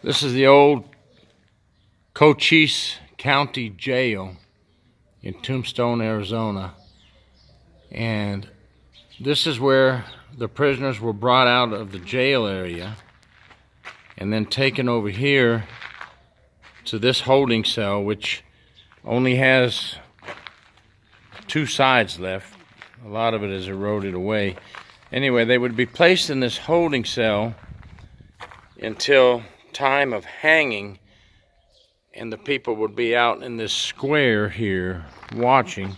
This is the old Cochise County Jail in Tombstone, Arizona. And this is where the prisoners were brought out of the jail area and then taken over here to this holding cell, which only has two sides left. A lot of it is eroded away. Anyway, they would be placed in this holding cell until time of hanging, and the people would be out in this square here watching,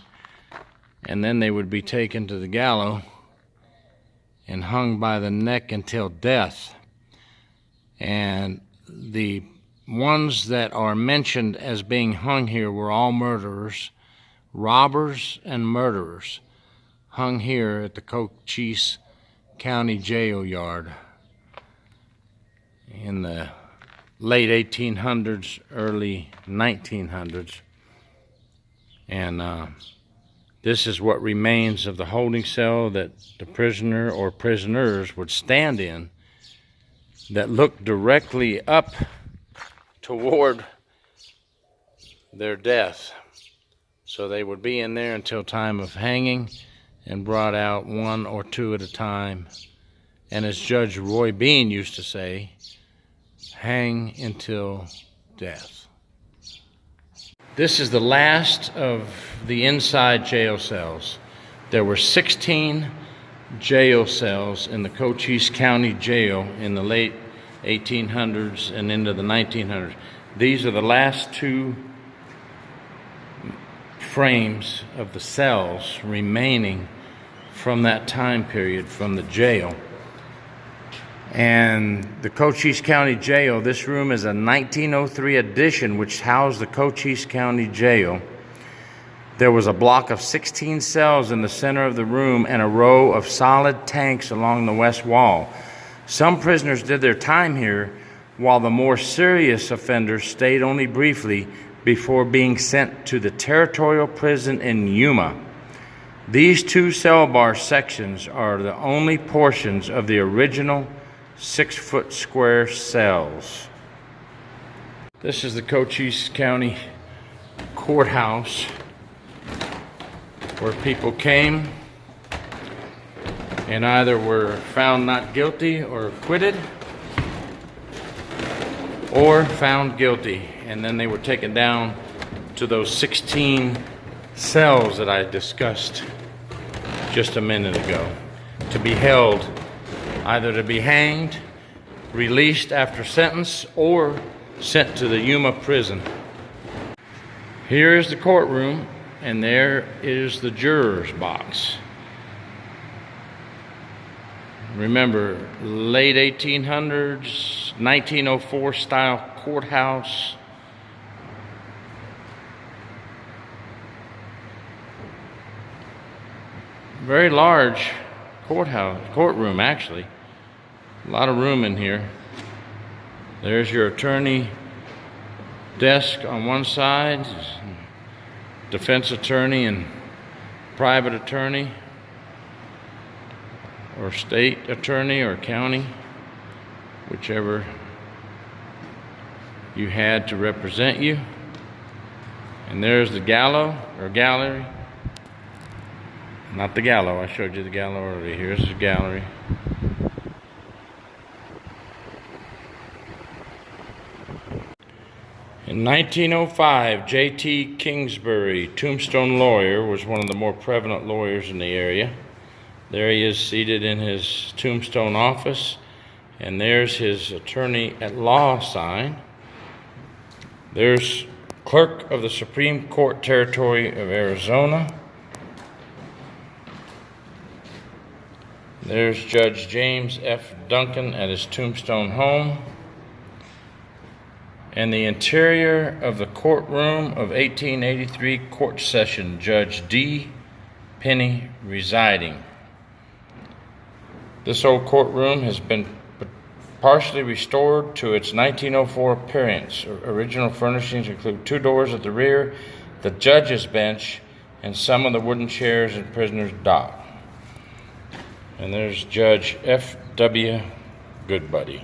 and then they would be taken to the gallows and hung by the neck until death. And the ones that are mentioned as being hung here were all murderers, robbers and murderers, hung here at the Cochise County Jail Yard in the late 1800s, early 1900s. And this is what remains of the holding cell that the prisoner or prisoners would stand in, that looked directly up toward their death. So they would be in there until time of hanging and brought out one or two at a time. And as Judge Roy Bean used to say, hang until death. This is the last of the inside jail cells. There were 16 jail cells in the Cochise County Jail in the late 1800s and into the 1900s. These are the last two frames of the cells remaining from that time period from the jail. And the Cochise County Jail, this room is a 1903 addition which housed the Cochise County Jail. There was a block of 16 cells in the center of the room and a row of solid tanks along the west wall. Some prisoners did their time here, while the more serious offenders stayed only briefly before being sent to the territorial prison in Yuma. These two cell bar sections are the only portions of the original 6-foot square cells. This is the Cochise County Courthouse, where people came and either were found not guilty or acquitted, or found guilty, and then they were taken down to those 16 cells that I discussed just a minute ago, to be held, either to be hanged, released after sentence, or sent to the Yuma prison. Here is the courtroom, and there is the juror's box. Remember, late 1800s, 1904 style courthouse. Very large courtroom actually. A lot of room in here. There's your attorney desk on one side, defense attorney and private attorney, or state attorney or county, whichever you had to represent you. And there's the gallows or gallery. Not the gallows, I showed you the gallows already. Here's the gallery. In 1905, J.T. Kingsbury, Tombstone lawyer, was one of the more prevalent lawyers in the area. There he is seated in his Tombstone office, and there's his attorney-at-law sign. There's Clerk of the Supreme Court Territory of Arizona. There's Judge James F. Duncan at his Tombstone home. And the interior of the courtroom of 1883 court session, Judge D. Penny residing. This old courtroom has been partially restored to its 1904 appearance. Original furnishings include 2 doors at the rear, the judge's bench, and some of the wooden chairs in prisoner's dock. And there's Judge F.W. Goodbuddy.